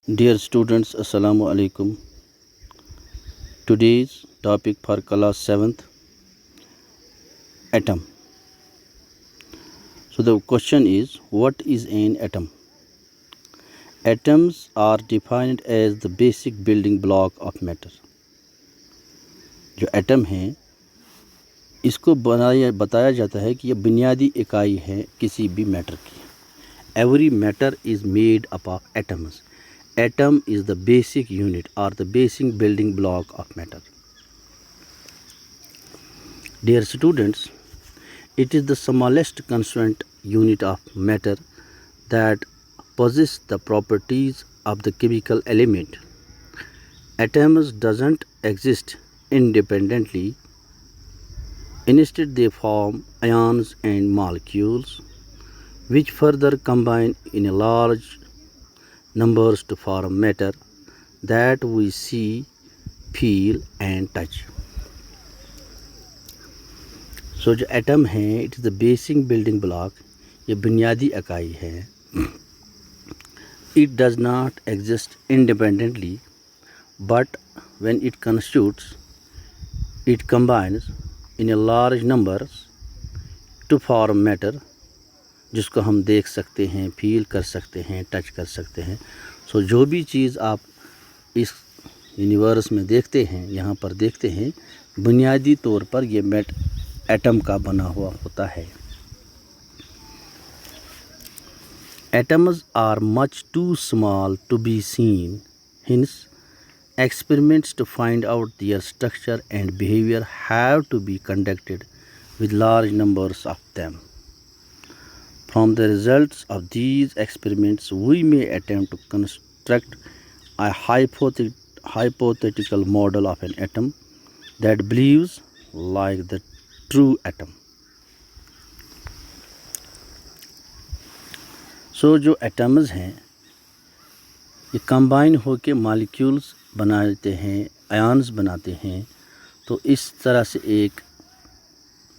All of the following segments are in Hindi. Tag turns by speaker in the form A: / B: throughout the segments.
A: Dear students, Assalamu alaikum. Today's topic for class 7th, atom. So the question is, what is an atom? Atoms are defined as the basic building block of matter. जो एटम है इसको बताया जाता है कि यह बुनियादी इकाई है किसी भी मैटर की. Every matter is made up of atoms. Atom is the basic unit or the basic building block of matter. Dear students, it is the smallest constituent unit of matter that possesses the properties of the chemical element. Atoms doesn't exist independently. Instead, they form ions and molecules, which further combine in a large numbers to form matter that we see, feel and touch. So जो एटम है it is the basic building block, ये बुनियादी इकाई है. It does not exist independently but when it constitutes it combines in a large numbers to form matter, जिसको हम देख सकते हैं, फील कर सकते हैं, टच कर सकते हैं. सो जो भी चीज़ आप इस यूनिवर्स में देखते हैं, यहाँ पर देखते हैं, बुनियादी तौर पर ये एटम का बना हुआ होता है. Atoms are much too small to be seen, hence experiments to find out their structure and behavior have to be conducted with large numbers of them. From the results of these experiments, we may attempt to construct a hypothetical model of an atom that behaves like the true atom. So जो एटम्स हैं ये कंबाइन होके मॉलिक्यूल्स बनाते हैं, आयन्स बनाते हैं. तो इस तरह से एक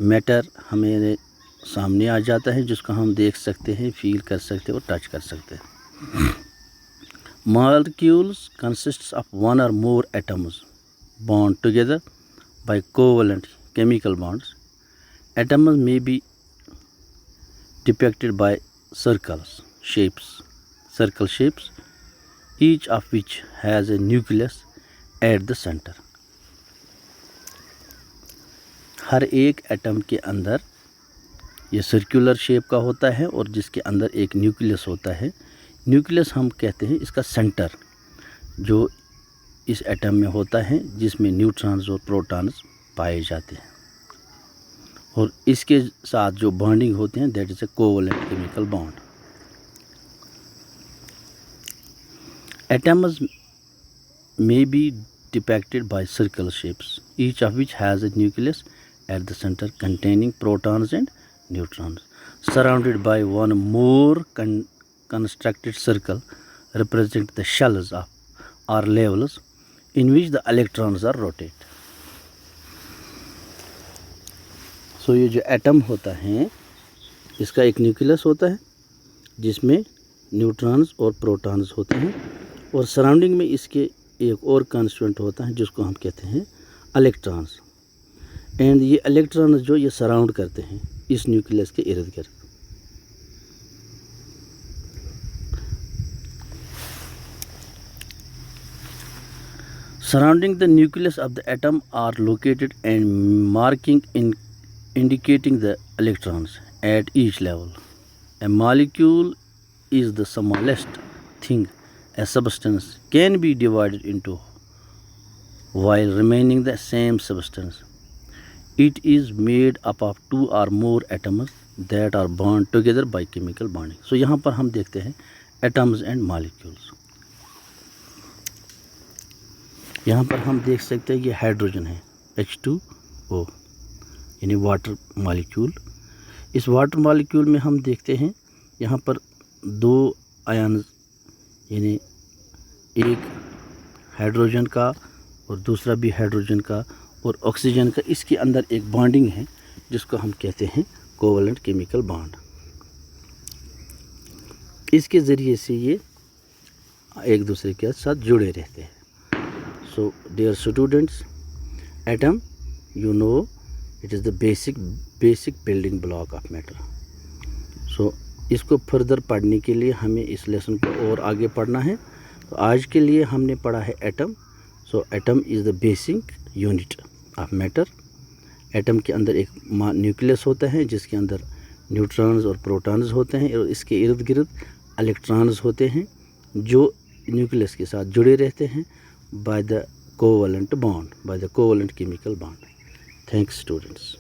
A: मैटर हमें सामने आ जाता है जिसको हम देख सकते हैं, फील कर सकते हैं और टच कर सकते हैं. मॉलिक्यूल्स कंसिस्ट्स ऑफ वन और मोर atoms bond together by covalent chemical bonds. Atoms may be depicted by circle shapes, each of which has a nucleus at the center. हर एक एटम के अंदर ये सर्कुलर शेप का होता है और जिसके अंदर एक न्यूक्लियस होता है. न्यूक्लियस हम कहते हैं इसका सेंटर जो इस एटम में होता है, जिसमें न्यूट्रॉन्स और प्रोटॉन्स पाए जाते हैं. और इसके साथ जो बॉन्डिंग होते हैं that is a covalent chemical bond. Atoms may be depicted by circle shapes, each of which has a nucleus at the center containing protons and neutrons, surrounded by one more constructed circle represent the shells or levels in which the electrons are rotate. So ये जो एटम होता है इसका एक न्यूक्लियस होता है जिसमें न्यूट्रॉन्स और प्रोटॉन्स होते हैं और सराउंडिंग में इसके एक और कॉन्स्टिट्यूएंट होता है जिसको हम कहते हैं इलेक्ट्रॉन्स. एंड ये इलेक्ट्रॉन्स जो ये सराउंड करते हैं इस न्यूक्लियस के इर्द गिर्द. Surrounding the nucleus of the atom are located and marking in indicating the electrons at each level. A molecule is the smallest thing a substance can be divided into while remaining the same substance. It is made up of two or more atoms that are bound together by chemical bonding. So यहाँ पर हम देखते हैं atoms and molecules. यहाँ पर हम देख सकते हैं ये हाइड्रोजन है H2O यानी वाटर मॉलिक्यूल. इस वाटर मॉलिक्यूल में हम देखते हैं यहाँ पर दो आयन यानी एक हाइड्रोजन का और दूसरा भी हाइड्रोजन का और ऑक्सीजन का, इसके अंदर एक बॉन्डिंग है जिसको हम कहते हैं कोवलेंट केमिकल बॉन्ड. इसके ज़रिए से ये एक दूसरे के साथ जुड़े रहते हैं। So dear students, atom you know it is the basic building block of matter. So इसको फर्दर पढ़ने के लिए हमें इस लेसन को और आगे पढ़ना है। तो आज के लिए हमने पढ़ा है atom. So atom is the basic unit of matter. Atom के अंदर एक न्यूक्लियस होता है जिसके अंदर न्यूट्रॉन्स और प्रोटॉन्स होते हैं, और इसके इर्द गिर्द इलेक्ट्रॉन्स होते हैं जो न्यूक्लियस के साथ जुड़े रहते हैं by the covalent bond, by the covalent chemical bond. Thanks students.